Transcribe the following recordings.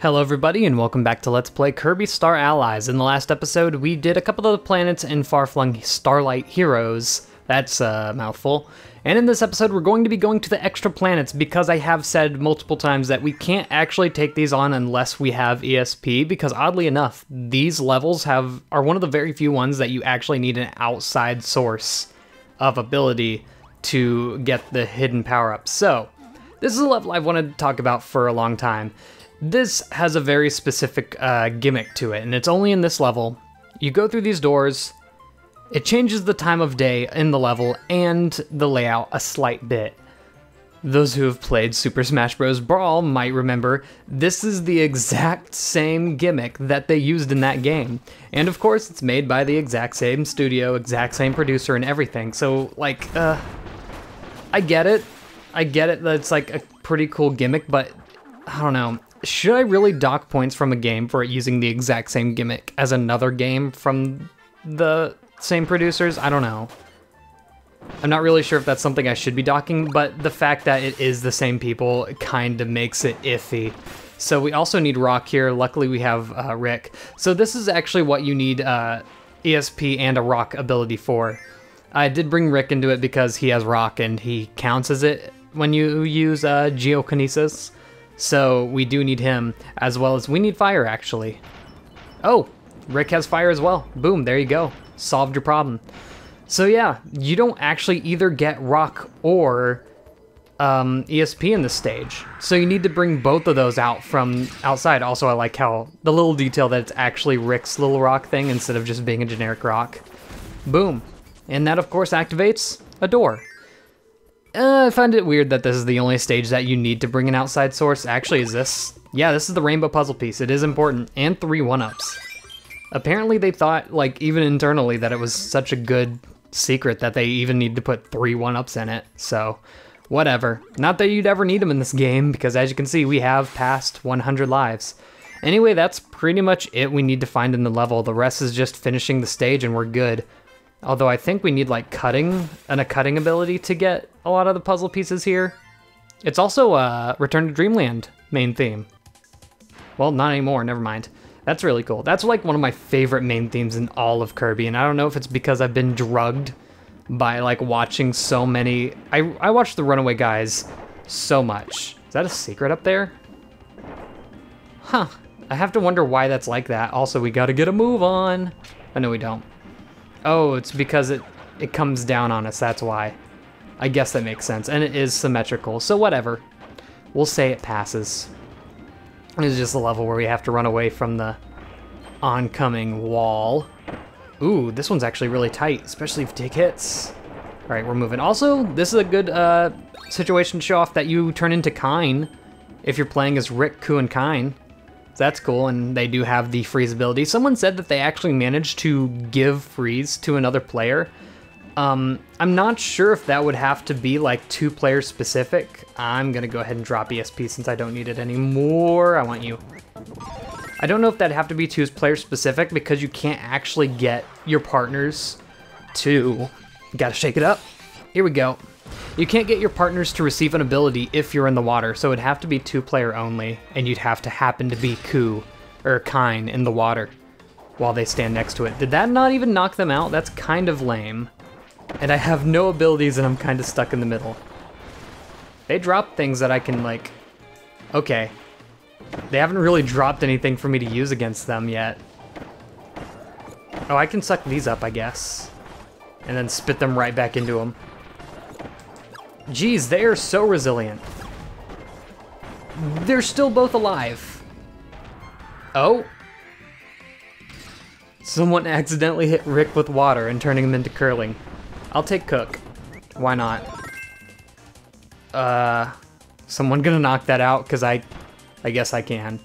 Hello everybody and welcome back to Let's Play Kirby Star Allies. In the last episode we did a couple of the planets in far-flung Starlight Heroes. That's a mouthful. And in this episode we're going to be going to the extra planets because I have said multiple times that we can't actually take these on unless we have ESP, because oddly enough these levels are one of the very few ones that you actually need an outside source of ability to get the hidden power-ups. So this is a level I've wanted to talk about for a long time. This has a very specific gimmick to it, and it's only in this level. You go through these doors, it changes the time of day in the level and the layout a slight bit. Those who have played Super Smash Bros. Brawl might remember this is the exact same gimmick that they used in that game. And of course it's made by the exact same studio, exact same producer and everything, so like, I get it that it's like a pretty cool gimmick, but I don't know. Should I really dock points from a game for it using the exact same gimmick as another game from the same producers? I don't know. I'm not really sure if that's something I should be docking, but the fact that it is the same people kind of makes it iffy. So we also need Rock here. Luckily we have Rick. So this is actually what you need ESP and a Rock ability for. I did bring Rick into it because he has Rock and he counts as it when you use Geokinesis. So we do need him, as well as we need fire, actually. Oh, Rick has fire as well. Boom, there you go. Solved your problem. So yeah, you don't actually either get Rock or ESP in this stage. So you need to bring both of those out from outside. Also, I like how the little detail that it's actually Rick's little rock thing instead of just being a generic rock. Boom. And that, of course, activates a door. I find it weird that this is the only stage that you need to bring an outside source. Actually, is this? Yeah, this is the rainbow puzzle piece. It is important. And 3 1-ups. Apparently they thought, like, even internally, that it was such a good secret that they even need to put 3 1-ups in it. So, whatever. Not that you'd ever need them in this game, because as you can see, we have passed 100 lives. Anyway, that's pretty much it we need to find in the level. The rest is just finishing the stage and we're good. Although I think we need like cutting and a cutting ability to get a lot of the puzzle pieces here. It's also Return to Dreamland main theme. Well, not anymore, never mind. That's really cool. That's like one of my favorite main themes in all of Kirby, and I don't know if it's because I've been drugged by like watching so many. I watched the Runaway Guys so much. Is that a secret up there? Huh. I have to wonder why that's like that. Also, we gotta get a move on. Oh, no, we don't. Oh, it's because it comes down on us, that's why. I guess that makes sense, and it is symmetrical, so whatever. We'll say it passes. It's just a level where we have to run away from the oncoming wall. Ooh, this one's actually really tight, especially if you take hits. Alright, we're moving. Also, this is a good situation to show off that you turn into Kine if you're playing as Rick, Ku, and Kine. That's cool, and they do have the freeze ability. Someone said that they actually managed to give freeze to another player. I'm not sure if that would have to be like 2-player specific. I'm gonna go ahead and drop ESP since I don't need it anymore. I want you. I don't know if that'd have to be 2-player specific because you can't actually get your partners to... Gotta shake it up. Here we go. You can't get your partners to receive an ability if you're in the water, so it'd have to be 2-player only, and you'd have to happen to be Ku, or Kine, in the water while they stand next to it. Did that not even knock them out? That's kind of lame. And I have no abilities and I'm kind of stuck in the middle. They dropped things that I can, like... Okay. They haven't really dropped anything for me to use against them yet. Oh, I can suck these up, I guess. And then spit them right back into them. Geez, they are so resilient. They're still both alive. Oh. Someone accidentally hit Rick with water and turning him into curling. I'll take Cook. Why not? Someone gonna knock that out? Because I guess I can.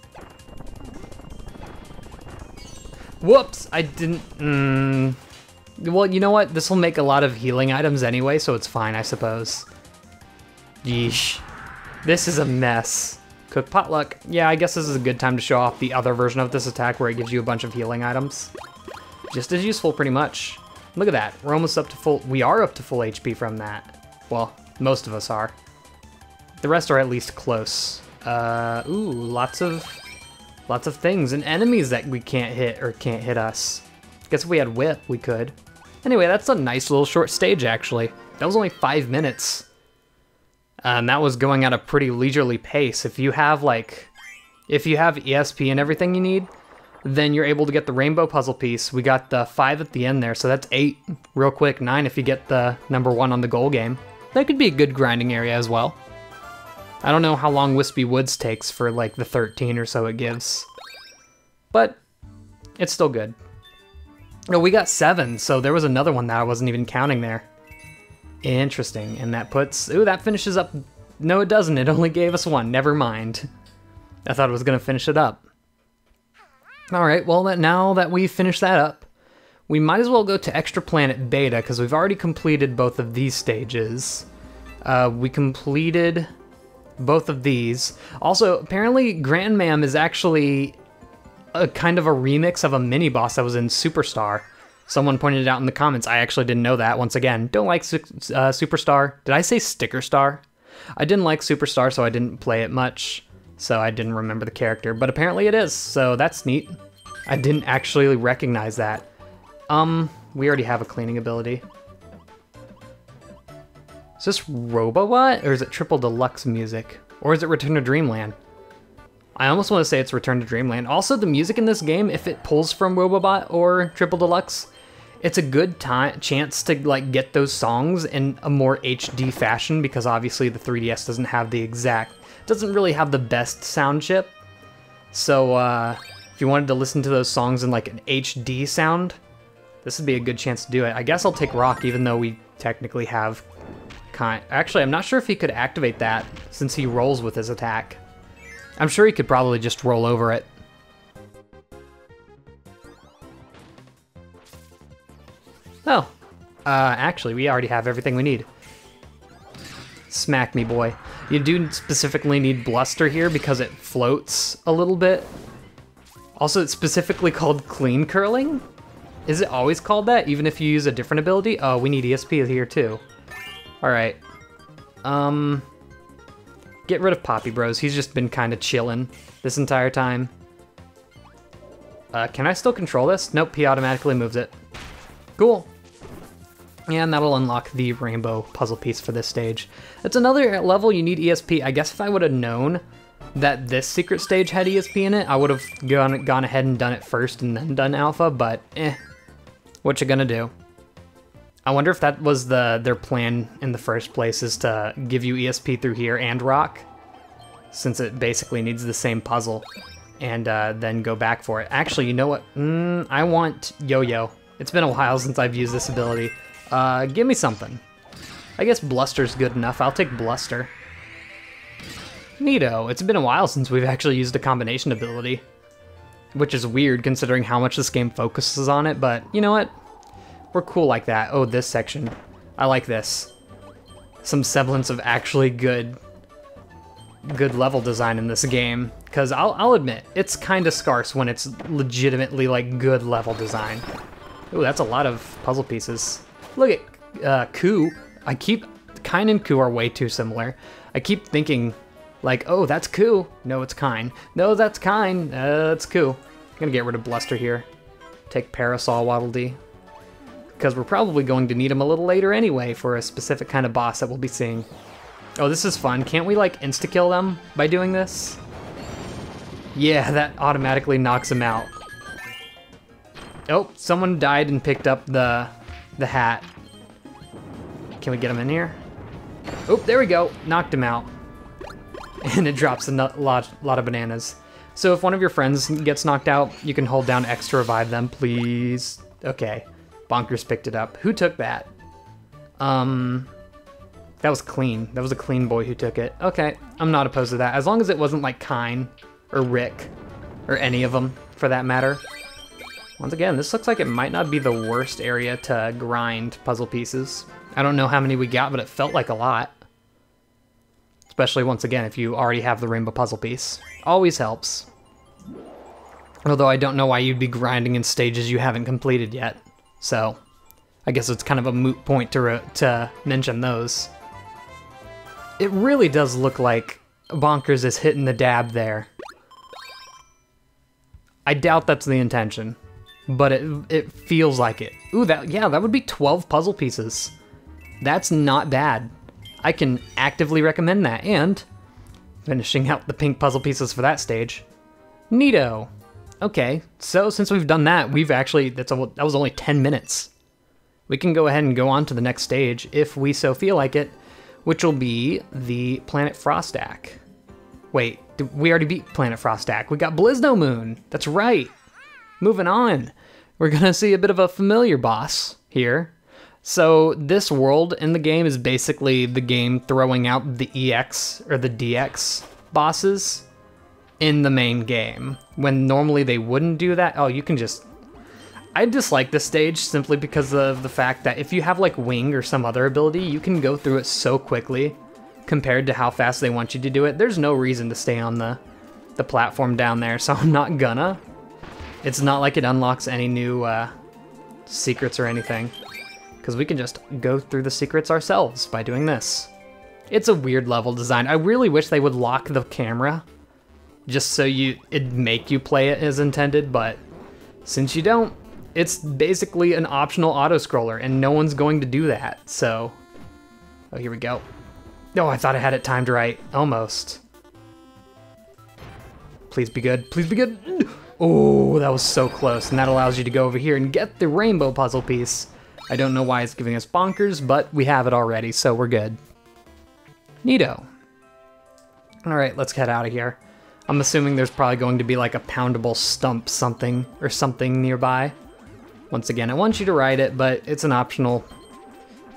Whoops! I didn't... Well, you know what? This will make a lot of healing items anyway, so it's fine, I suppose. Yeesh. This is a mess. Cook potluck. Yeah, I guess this is a good time to show off the other version of this attack where it gives you a bunch of healing items. Just as useful, pretty much. Look at that. We're almost up to full... We are up to full HP from that. Well, most of us are. The rest are at least close. Ooh, lots of Lots of things and enemies that we can't hit or can't hit us. Guess if we had whip, we could. Anyway, that's a nice little short stage, actually. That was only 5 minutes. And that was going at a pretty leisurely pace. If you have ESP and everything you need, then you're able to get the rainbow puzzle piece. We got the 5 at the end there, so that's 8 real quick, 9 if you get the number 1 on the goal game. That could be a good grinding area as well. I don't know how long Wispy Woods takes for like the 13 or so it gives, but it's still good. Oh, we got 7, so there was another one that I wasn't even counting there. Interesting, and that puts, ooh, that finishes up, no it doesn't, it only gave us 1, never mind. I thought it was gonna finish it up. Alright, well now that we've finished that up, we might as well go to Extra Planet Beta, because we've already completed both of these stages. We completed both of these. Also, apparently Grandmam is actually a kind of a remix of a mini-boss that was in Superstar. Someone pointed it out in the comments. I actually didn't know that. Once again, don't like Superstar. Did I say Sticker Star? I didn't like Superstar, so I didn't play it much. So I didn't remember the character, but apparently it is, so that's neat. I didn't actually recognize that. We already have a cleaning ability. Is this Robobot, or is it Triple Deluxe music? Or is it Return to Dreamland? I almost want to say it's Return to Dreamland. Also, the music in this game, if it pulls from Robobot or Triple Deluxe, it's a good chance to like get those songs in a more HD fashion, because obviously the 3DS doesn't really have the best sound chip. So if you wanted to listen to those songs in like an HD sound, this would be a good chance to do it. I guess I'll take Rock, even though we technically have actually, I'm not sure if he could activate that since he rolls with his attack. I'm sure he could probably just roll over it. Oh, actually, we already have everything we need. Smack me, boy. You do specifically need Bluster here because it floats a little bit. Also, it's specifically called Clean Curling? Is it always called that, even if you use a different ability? Oh, we need ESP here too. Alright. Get rid of Poppy Bros. He's just been kind of chilling this entire time. Can I still control this? Nope, he automatically moves it. Cool. And that'll unlock the rainbow puzzle piece for this stage. It's another level you need ESP. I guess if I would have known that this secret stage had ESP in it, I would have gone ahead and done it first and then done Alpha, but what you gonna do? I wonder if that was their plan in the first place, is to give you ESP through here and Rock, since it basically needs the same puzzle, and then go back for it. Actually, you know what? I want Yo-Yo. It's been a while since I've used this ability. Give me something. I guess Bluster's good enough. I'll take Bluster. Neato. It's been a while since we've actually used a combination ability, which is weird considering how much this game focuses on it, but you know what? We're cool like that. Oh, this section. I like this. Some semblance of actually good level design in this game, because I'll admit, it's kind of scarce when it's legitimately like good level design. Oh, that's a lot of puzzle pieces. Look at Ku. Kine and Ku are way too similar. I keep thinking like, oh, that's Ku. No, it's Kine. No, that's Kine. That's Ku. I'm gonna get rid of Bluster here. Take Parasol Waddle Dee, because we're probably going to need him a little later anyway for a specific kind of boss that we'll be seeing. Oh, this is fun. Can't we like insta-kill them by doing this? Yeah, that automatically knocks him out. Oh, someone died and picked up the hat. Can we get him in here? Oh, there we go. Knocked him out. And it drops a lot of bananas. So if one of your friends gets knocked out, you can hold down X to revive them, please. Okay. Bonkers picked it up. Who took that? That was clean. That was a clean boy who took it. Okay, I'm not opposed to that. As long as it wasn't like Kine or Rick or any of them for that matter. Once again, this looks like it might not be the worst area to grind puzzle pieces. I don't know how many we got, but it felt like a lot. Especially once again, if you already have the rainbow puzzle piece. Always helps. Although I don't know why you'd be grinding in stages you haven't completed yet. So, I guess it's kind of a moot point to mention those. It really does look like Bonkers is hitting the dab there. I doubt that's the intention, but it feels like it. Ooh, that would be 12 puzzle pieces. That's not bad. I can actively recommend that, and finishing out the pink puzzle pieces for that stage. Neato. Okay, so since we've done that, that was only 10 minutes. We can go ahead and go on to the next stage if we so feel like it, which will be the Planet Frostak. Wait, we already beat Planet Frostak. We got Blizno Moon. That's right. Moving on. We're gonna see a bit of a familiar boss here. So this world in the game is basically the game throwing out the EX or the DX bosses in the main game, when normally they wouldn't do that. Oh, you can just... I dislike this stage simply because of the fact that if you have like Wing or some other ability, you can go through it so quickly compared to how fast they want you to do it. There's no reason to stay on the platform down there, so I'm not gonna. It's not like it unlocks any new secrets or anything, because we can just go through the secrets ourselves by doing this. It's a weird level design. I really wish they would lock the camera just so it'd make you play it as intended, but since you don't, it's basically an optional auto-scroller, and no one's going to do that, so... Oh, here we go. Oh, I thought I had it timed right. Almost. Please be good. Please be good. Oh, that was so close, and that allows you to go over here and get the rainbow puzzle piece. I don't know why it's giving us bonkers, but we have it already, so we're good. Neato. Alright, let's get out of here. I'm assuming there's probably going to be like a poundable stump something or something nearby. Once again, I want you to ride it, but it's an optional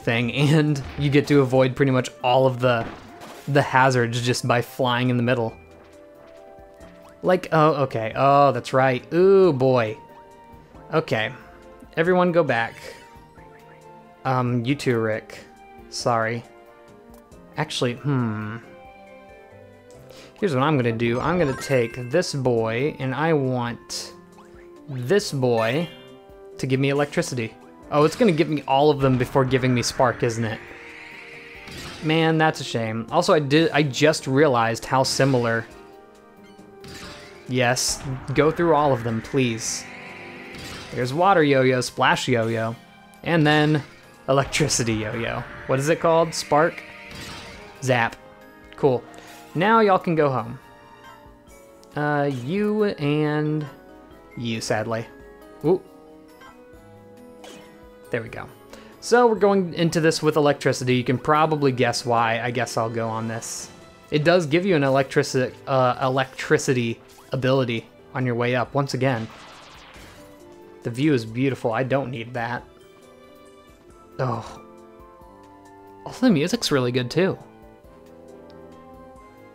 thing, and you get to avoid pretty much all of the hazards just by flying in the middle. Like, oh, okay. Oh, that's right. Ooh, boy. Okay. Everyone go back. You too, Rick. Sorry. Actually, here's what I'm gonna do. I'm gonna take this boy, and I want this boy to give me electricity. Oh, it's gonna give me all of them before giving me spark, isn't it? Man, that's a shame. Also, I just realized how similar... Yes, go through all of them, please. There's water yo-yo, splash yo-yo, and then electricity yo-yo. What is it called? Spark? Zap. Cool. Now y'all can go home. You and you, sadly. Ooh. There we go. So we're going into this with electricity. You can probably guess why. I guess I'll go on this. It does give you an electricity ability on your way up, once again. The view is beautiful. I don't need that. Oh. Also, the music's really good, too.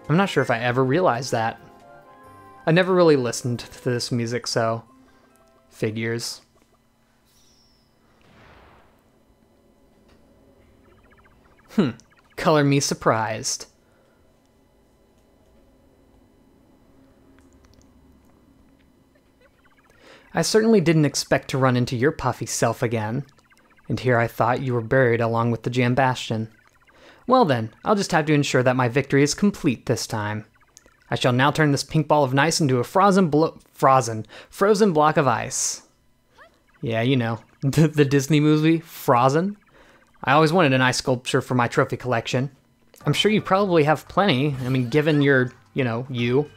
I'm not sure if I ever realized that. I never really listened to this music, so... Figures. Color me surprised. I certainly didn't expect to run into your puffy self again. And here I thought you were buried along with the Jam Bastion. Well then, I'll just have to ensure that my victory is complete this time. I shall now turn this pink ball of ice into a frozen block of ice. Yeah, you know, the Disney movie, Frozen. I always wanted an ice sculpture for my trophy collection. I'm sure you probably have plenty. I mean, given your, you.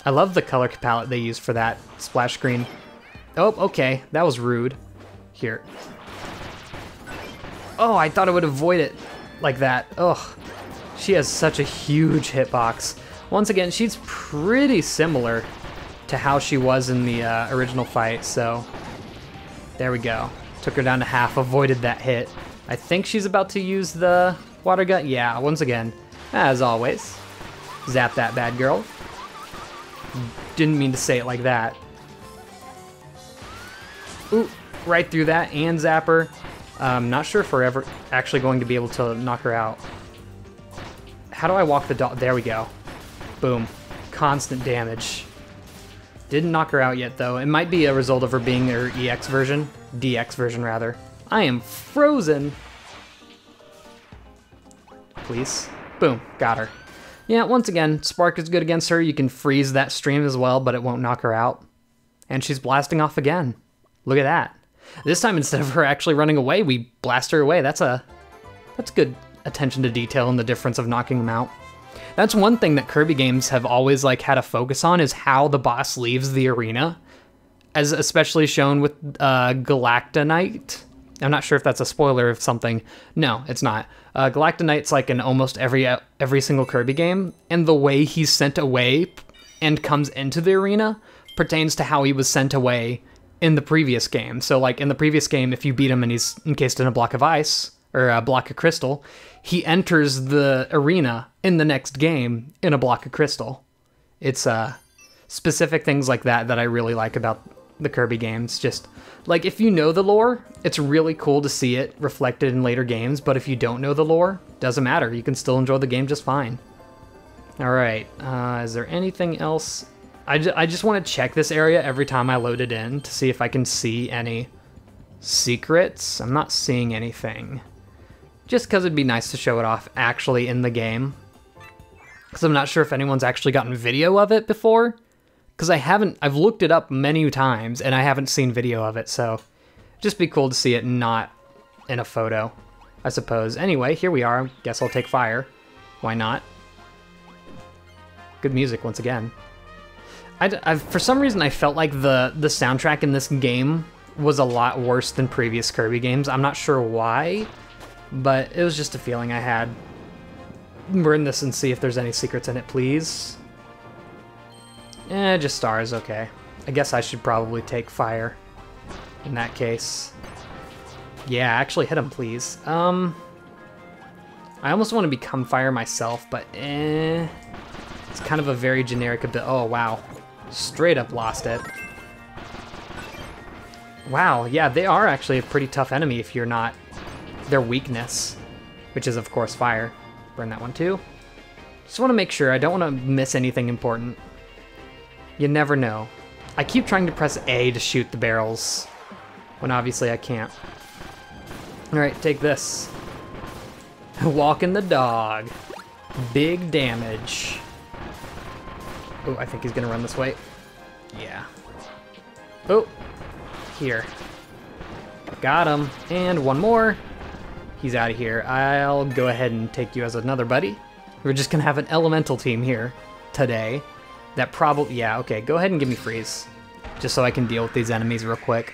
I love the color palette they used for that splash screen. Oh, okay, that was rude. Here. Oh, I thought I would avoid it like that. Ugh. She has such a huge hitbox. Once again, she's pretty similar to how she was in the original fight, so... There we go. Took her down to half, avoided that hit. I think she's about to use the water gun. Yeah, once again, as always. Zap that bad girl. Didn't mean to say it like that. Ooh, right through that and zapper. Not sure if we're ever actually going to be able to knock her out. How do I walk the dog? There we go. Boom. Constant damage. Didn't knock her out yet, though. It might be a result of her being her EX version. DX version, rather. I am frozen. Please. Boom. Got her. Yeah, once again, Spark is good against her. You can freeze that stream as well, but it won't knock her out. And she's blasting off again. Look at that. This time, instead of her actually running away, we blast her away. That's good attention to detail and the difference of knocking them out. That's one thing that Kirby games have always like had a focus on, is how the boss leaves the arena, as especially shown with Galactonite. I'm not sure if that's a spoiler of something. No, it's not. Galactonite's like in almost every single Kirby game, and the way he's sent away and comes into the arena pertains to how he was sent away in the previous game. So like in the previous game, if you beat him and he's encased in a block of ice, or a block of crystal, he enters the arena in the next game in a block of crystal. It's specific things like that that I really like about the Kirby games. Just like, if you know the lore, it's really cool to see it reflected in later games, but if you don't know the lore, doesn't matter. You can still enjoy the game just fine. All right, is there anything else? I just want to check this area every time I load it in to see if I can see any secrets. I'm not seeing anything. Just because it'd be nice to show it off actually in the game. Because I'm not sure if anyone's actually gotten video of it before. Because I've looked it up many times and I haven't seen video of it, so just be cool to see it not in a photo, I suppose. Anyway, here we are. Guess I'll take fire. Why not? Good music once again. For some reason, I felt like the soundtrack in this game was a lot worse than previous Kirby games. I'm not sure why, but it was just a feeling I had. Burn this and see if there's any secrets in it, please. Just stars, okay. I guess I should probably take fire in that case. Yeah, actually hit him, please. I almost want to become fire myself, but it's kind of a very generic ability. Oh, wow. Straight up lost it. Wow, yeah, they are actually a pretty tough enemy if you're not their weakness, which is, of course, fire. Burn that one, too. Just want to make sure. I don't want to miss anything important. You never know. I keep trying to press A to shoot the barrels, when obviously I can't. Alright, take this. Walking the dog. Big damage. Oh, I think he's gonna run this way. Yeah. Oh, here. Got him. And one more. He's out of here. I'll go ahead and take you as another buddy. We're just gonna have an elemental team here today. That probably, yeah, okay, go ahead and give me freeze. Just so I can deal with these enemies real quick.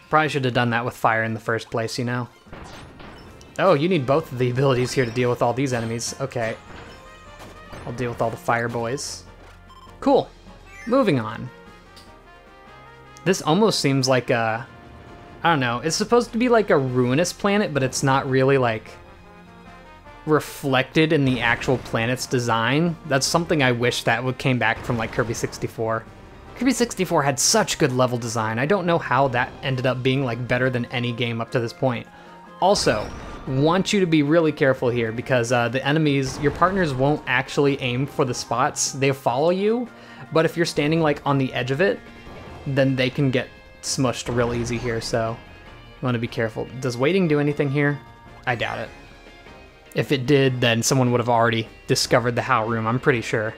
Probably should have done that with fire in the first place, you know? Oh, you need both of the abilities here to deal with all these enemies. Okay. I'll deal with all the fire boys. Cool. Moving on. This almost seems like a... I don't know. It's supposed to be like a ruinous planet, but it's not really like reflected in the actual planet's design. That's something I wish that came back from like Kirby 64. Kirby 64 had such good level design. I don't know how that ended up being like better than any game up to this point. Also, want you to be really careful here because the enemies, your partners won't actually aim for the spots. They follow you, but if you're standing like on the edge of it, then they can get smushed real easy here, so you want to be careful. Does waiting do anything here? I doubt it. If it did, then someone would have already discovered the How room, I'm pretty sure.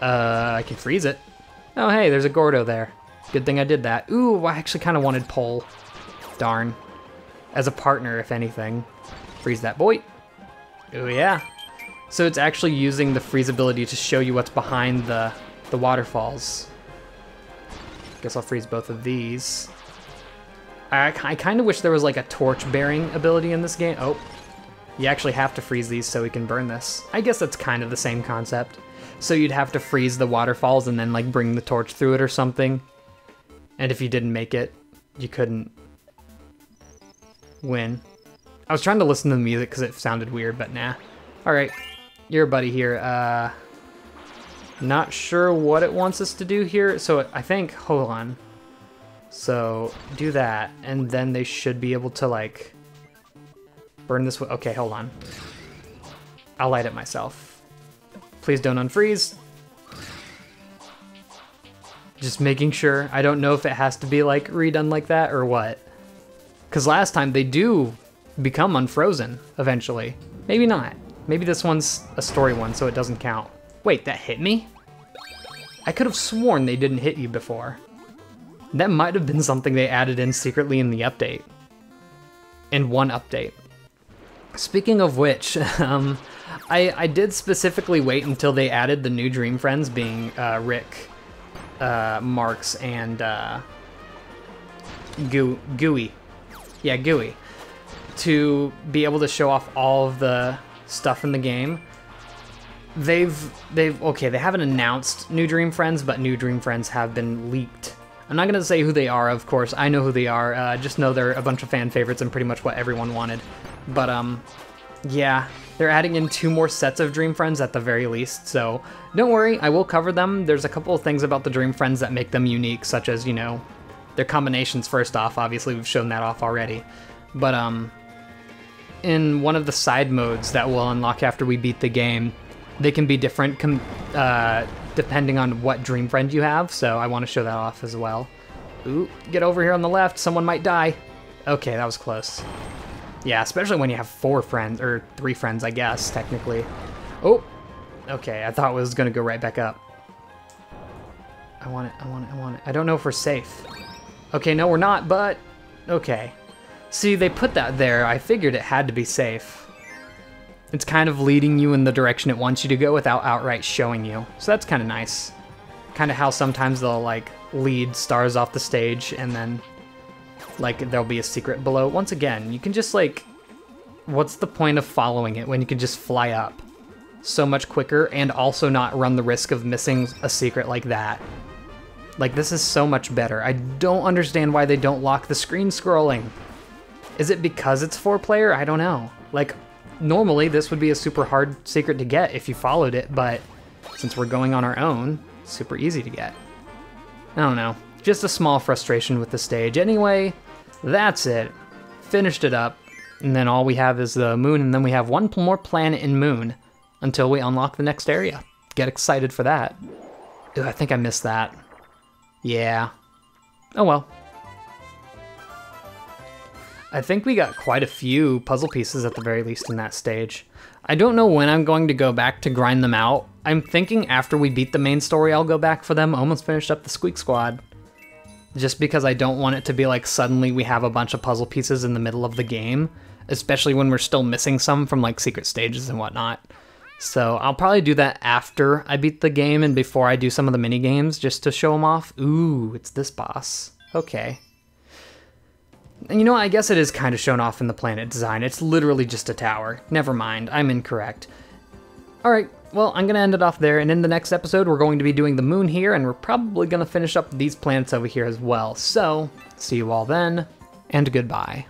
I can freeze it. Oh, hey, there's a Gordo there. Good thing I did that. Ooh, I actually kind of wanted Pole. Darn. As a partner, if anything. Freeze that boy. Oh, yeah. So it's actually using the freeze ability to show you what's behind the waterfalls. Guess I'll freeze both of these. I kind of wish there was like a torch-bearing ability in this game. Oh, you actually have to freeze these so we can burn this. I guess that's kind of the same concept. So you'd have to freeze the waterfalls and then like bring the torch through it or something. And if you didn't make it, you couldn't win. I was trying to listen to the music because it sounded weird, but nah. All right, you're a buddy here. Not sure what it wants us to do here. So I think, hold on. So do that, and then they should be able to like burn this. Okay, hold on. I'll light it myself. Please don't unfreeze. Just making sure. I don't know if it has to be like redone like that or what. Because last time they do become unfrozen eventually. Maybe not. Maybe this one's a story one, so it doesn't count. Wait, that hit me? I could have sworn they didn't hit you before. That might have been something they added in secretly in the update. In one update. Speaking of which, I did specifically wait until they added the new Dream Friends, being Rick, Marks, and Gooey. Yeah, Gooey. To be able to show off all of the stuff in the game. They haven't announced new Dream Friends, but new Dream Friends have been leaked. I'm not gonna say who they are, of course. I know who they are. Just know they're a bunch of fan favorites and pretty much what everyone wanted. But yeah, they're adding in 2 more sets of Dream Friends at the very least. So don't worry, I will cover them. There's a couple of things about the Dream Friends that make them unique, such as, you know, their combinations. First off, obviously we've shown that off already. But in one of the side modes that we'll unlock after we beat the game, they can be different depending on what Dream Friend you have, so I want to show that off as well. Ooh, get over here on the left, someone might die. Okay, that was close. Yeah, especially when you have 4 friends, or 3 friends, I guess, technically. Oh, okay, I thought it was gonna go right back up. I want it. I don't know if we're safe. Okay, no, we're not, but okay. See, they put that there. I figured it had to be safe. It's kind of leading you in the direction it wants you to go without outright showing you. So that's kind of nice. Kind of how sometimes they'll, like, lead stars off the stage and then, like, there'll be a secret below. Once again, you can just, like, what's the point of following it when you can just fly up so much quicker and also not run the risk of missing a secret like that? Like, this is so much better. I don't understand why they don't lock the screen scrolling. Is it because it's 4-player? I don't know. Like, normally this would be a super hard secret to get if you followed it, but since we're going on our own, it's super easy to get. I don't know. Just a small frustration with the stage. Anyway, that's it. Finished it up, and then all we have is the moon, and then we have 1 more planet in Moon until we unlock the next area. Get excited for that. Ew, I think I missed that. Yeah. Oh well. I think we got quite a few puzzle pieces at the very least in that stage. I don't know when I'm going to go back to grind them out. I'm thinking after we beat the main story I'll go back for them. Almost finished up the Squeak Squad. Just because I don't want it to be like suddenly we have a bunch of puzzle pieces in the middle of the game. Especially when we're still missing some from like secret stages and whatnot. So I'll probably do that after I beat the game and before I do some of the mini games just to show them off. Ooh, it's this boss. Okay. And you know, I guess it is kind of shown off in the planet design. It's literally just a tower. Never mind, I'm incorrect. Alright, well, I'm going to end it off there, and in the next episode we're going to be doing the moon here, and we're probably going to finish up these planets over here as well. So, see you all then, and goodbye.